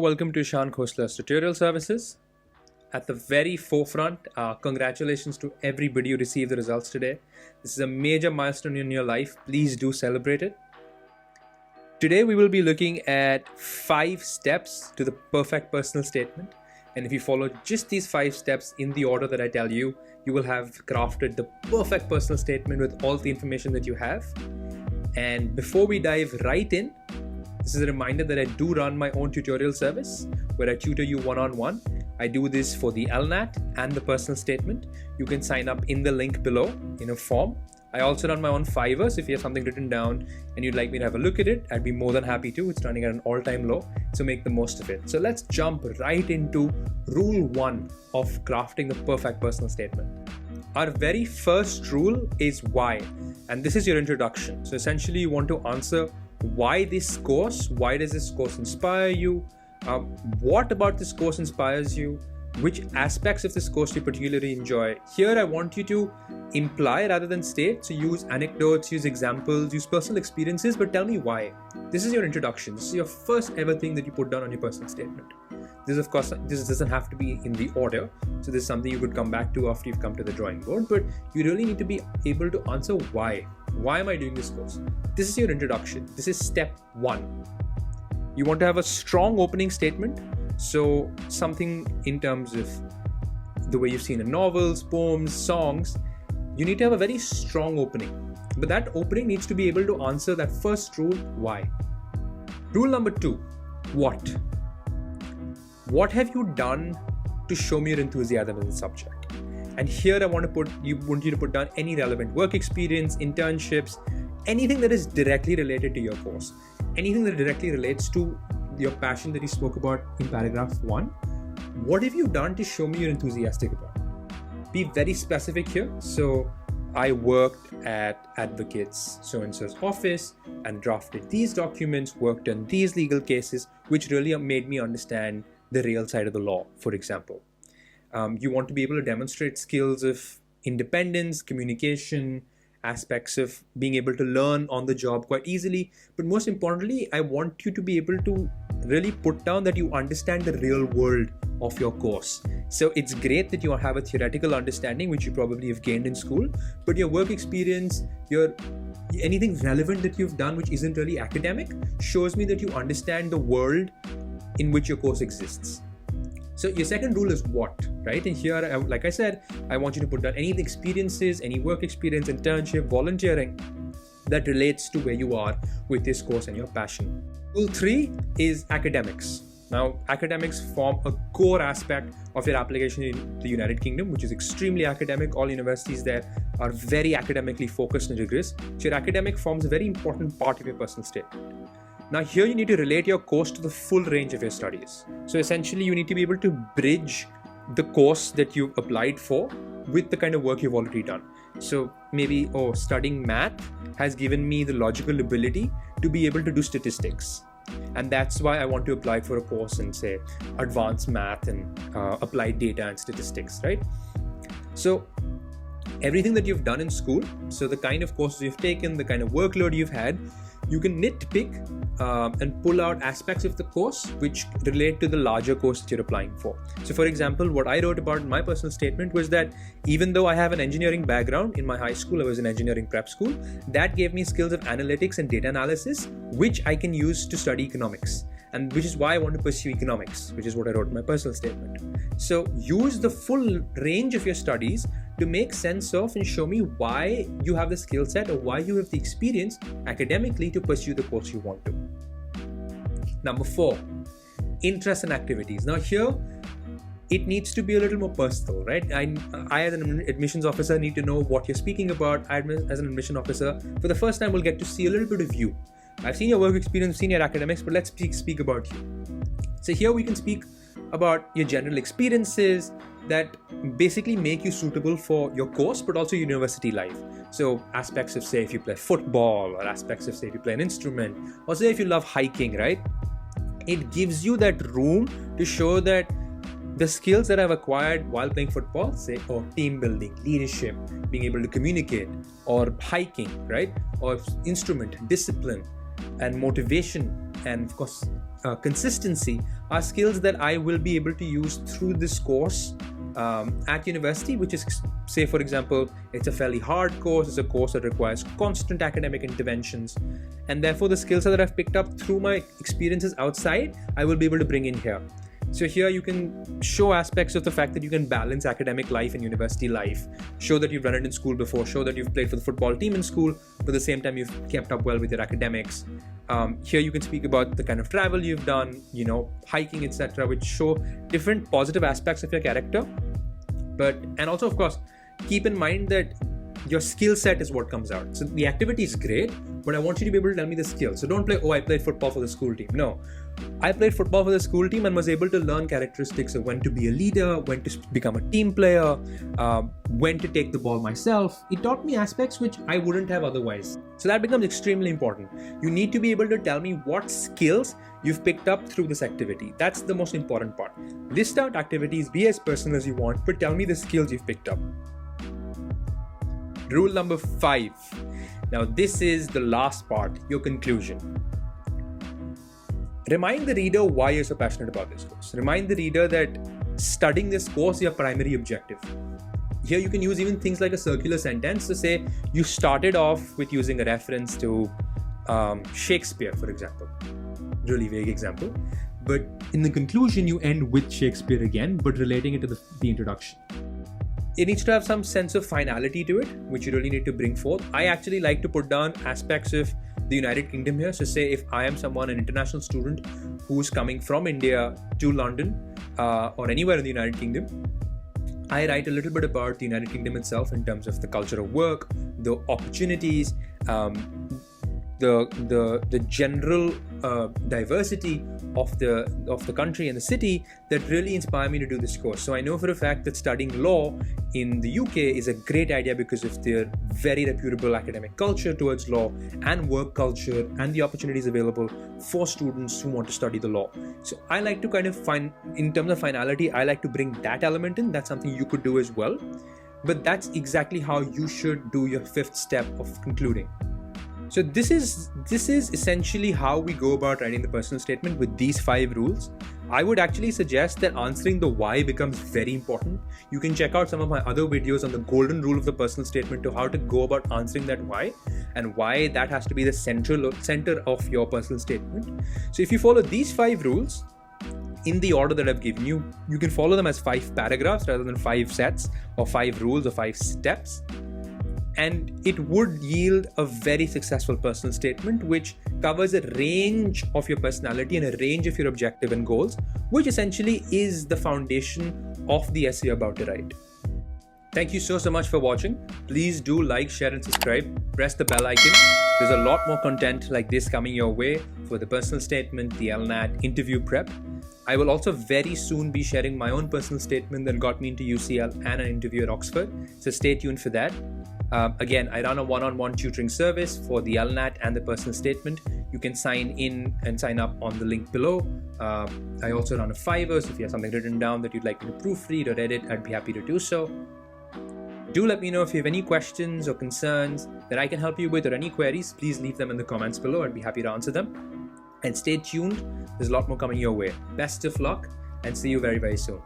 welcome to Ishaan Khosla Tutorial Services. At the very forefront, congratulations to everybody who received the results today. This is a major milestone in your life. Please do celebrate it. Today we will be looking at 5 steps to the perfect personal statement. And if you follow just these 5 steps in the order that I tell you, you will have crafted the perfect personal statement with all the information that you have. And before we dive right in, this is a reminder that I do run my own tutorial service where I tutor you one-on-one. I do this for the LNAT and the personal statement. You can sign up in the link below in a form. I also run my own Fiverr, so if you have something written down and you'd like me to have a look at it, I'd be more than happy to. It's running at an all-time low, so make the most of it. So let's jump right into rule 1 of crafting the perfect personal statement. Our very first rule is why, and this is your introduction. So essentially you want to answer why this course, why does this course inspire you, what about this course inspires you, which aspects of this course you particularly enjoy. Here I want you to imply rather than state, so use anecdotes, use examples, use personal experiences, but tell me why. This is your introduction. This is your first ever thing that you put down on your personal statement. This doesn't have to be in the order, so this is something you could come back to after you've come to the drawing board, but you really need to be able to answer why. Why am I doing this course? This is your introduction. This is step 1. You want to have a strong opening statement. So something in terms of the way you've seen in novels, poems, songs, you need to have a very strong opening. But that opening needs to be able to answer that first rule, why. Rule number 2, what? What have you done to show me your enthusiasm in the subject? And here I want you to put down any relevant work experience, internships, anything that is directly related to your course, anything that directly relates to your passion that you spoke about in paragraph 1. What have you done to show me you're enthusiastic about? Be very specific here. So I worked at advocates so-and-so's office and drafted these documents, worked on these legal cases, which really made me understand the real side of the law, for example. You want to be able to demonstrate skills of independence, communication, aspects of being able to learn on the job quite easily. But most importantly, I want you to be able to really put down that you understand the real world of your course. So it's great that you have a theoretical understanding, which you probably have gained in school, but your work experience, anything relevant that you've done which isn't really academic shows me that you understand the world in which your course exists. So your second rule is what, right? And here, like I said, I want you to put down any experiences, any work experience, internship, volunteering that relates to where you are with this course and your passion. Rule 3 is academics. Now, academics form a core aspect of your application in the United Kingdom, which is extremely academic. All universities there are very academically focused and rigorous. So your academic forms a very important part of your personal statement. Now here you need to relate your course to the full range of your studies. So essentially you need to be able to bridge the course that you've applied for with the kind of work you've already done. So maybe, studying math has given me the logical ability to be able to do statistics. And that's why I want to apply for a course in, say, advanced math and applied data and statistics, right? So everything that you've done in school, so the kind of courses you've taken, the kind of workload you've had, you can nitpick and pull out aspects of the course which relate to the larger course that you're applying for. So for example, what I wrote about in my personal statement was that even though I have an engineering background, in my high school I was in engineering prep school, that gave me skills of analytics and data analysis, which I can use to study economics. And which is why I want to pursue economics, which is what I wrote in my personal statement. So use the full range of your studies to make sense of and show me why you have the skill set or why you have the experience academically to pursue the course you want to. Number 4, interests and activities. Now here, it needs to be a little more personal, right? I as an admissions officer need to know what you're speaking about. I as an admission officer, for the first time, will get to see a little bit of you. I've seen your work experience, seen your academics, but let's speak about you. So here we can speak about your general experiences that basically make you suitable for your course, but also university life. So aspects of, say, if you play football, or aspects of, say, if you play an instrument, or say if you love hiking, right? It gives you that room to show that the skills that I've acquired while playing football, say, or team building, leadership, being able to communicate, or hiking, right? Or instrument, discipline, and motivation and of course consistency are skills that I will be able to use through this course at university, which is, say for example, it's a fairly hard course, it's a course that requires constant academic interventions, and therefore the skills that I've picked up through my experiences outside, I will be able to bring in here. So here you can show aspects of the fact that you can balance academic life and university life, show that you've run it in school before, show that you've played for the football team in school, but at the same time you've kept up well with your academics. Here you can speak about the kind of travel you've done, hiking, etc., which show different positive aspects of your character. And also, of course, keep in mind that your skill set is what comes out. So the activity is great, but I want you to be able to tell me the skill. So don't play, oh, I played football for the school team. No, I played football for the school team and was able to learn characteristics of when to be a leader, when to become a team player, when to take the ball myself. It taught me aspects which I wouldn't have otherwise. So that becomes extremely important. You need to be able to tell me what skills you've picked up through this activity. That's the most important part. List out activities, be as personal as you want, but tell me the skills you've picked up. Rule number 5. Now this is the last part, your conclusion. Remind the reader why you're so passionate about this course. Remind the reader that studying this course is your primary objective. Here you can use even things like a circular sentence to say you started off with using a reference to Shakespeare, for example. Really vague example. But in the conclusion, you end with Shakespeare again, but relating it to the introduction. It needs to have some sense of finality to it, which you really need to bring forth. I actually like to put down aspects of the United Kingdom here. So say if I am someone, an international student who's coming from India to London or anywhere in the United Kingdom, I write a little bit about the United Kingdom itself in terms of the culture of work, the opportunities, the general diversity of the country and the city that really inspire me to do this course. So I know for a fact that studying law in the UK is a great idea because of their very reputable academic culture towards law and work culture and the opportunities available for students who want to study the law. So I like to kind of find, in terms of finality, I like to bring that element in. That's something you could do as well. But that's exactly how you should do your 5th step of concluding. So this is essentially how we go about writing the personal statement with these 5 rules. I would actually suggest that answering the why becomes very important. You can check out some of my other videos on the golden rule of the personal statement to how to go about answering that why and why that has to be the center of your personal statement. So if you follow these 5 rules in the order that I've given you, you can follow them as 5 paragraphs rather than 5 sets or 5 rules or 5 steps. And it would yield a very successful personal statement which covers a range of your personality and a range of your objective and goals, which essentially is the foundation of the essay you're about to write. Thank you so much for watching. Please do like, share and subscribe. Press the bell icon. There's a lot more content like this coming your way for the personal statement, the LNAT, interview prep. I will also very soon be sharing my own personal statement that got me into UCL and an interview at Oxford. So stay tuned for that. Again, I run a one-on-one tutoring service for the LNAT and the personal statement. You can sign in and sign up on the link below. I also run a Fiverr, so if you have something written down that you'd like me to proofread or edit, I'd be happy to do so. Do let me know if you have any questions or concerns that I can help you with or any queries. Please leave them in the comments below. I'd be happy to answer them. And stay tuned. There's a lot more coming your way. Best of luck and see you very, very soon.